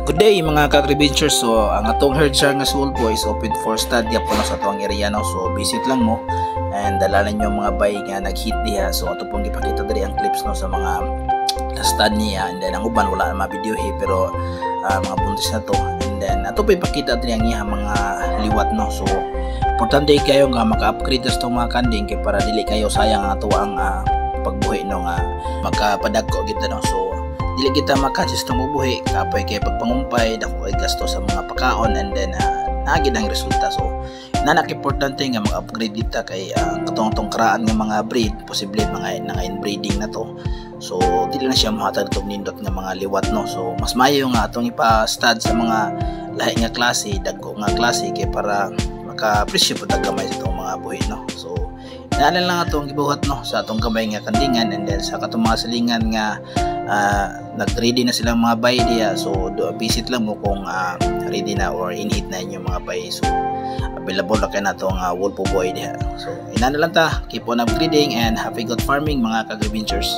Good day mga ka-agriculture. So ang atong herd siya nga soul po is open for stud po na sa atong area no. So visit lang mo and dalalan nyo mga bay nga nag-hit diha. So ato pong ipakita diri ang clips no sa mga stud niya, and then ang uban wala na ma-video pero mga buntis na to, and then ato po ipakita diri ang iya mga liwat no. So importante kayo nga maka-upgrade sa itong mga kanding kay para dili kayo sayang ang ato ang pagbuhi no nga makapadagko kita no. So dili kita makadjust ng bubuhi kapoy kay pagpangumpay dako ay gasto sa mga pagkaon, and then naagid ang resulta. So nanak importante nga mag-upgrade kita kay katong karaan nga mga breed posible mga inbreeding na to. So dili na siya mahatag og nindot nga mga liwat no. So mas maayo nga atong ipa-stud sa mga lahi nga klase, dagko nga klase kay para maka-presyo pud gamay sa itong mga buhi no. So naalan lang atong gibuhat no sa atong gamay nga kandingan, and then sa katong mga silingan nga nag-ready na silang mga bay diya. So visit lang mo kung ready na or in-heat na inyong mga bay. So available na kayo na itong Wolf Boy diya. So ina na lang ta, keep on upgrading and happy good farming mga ka-agricultures.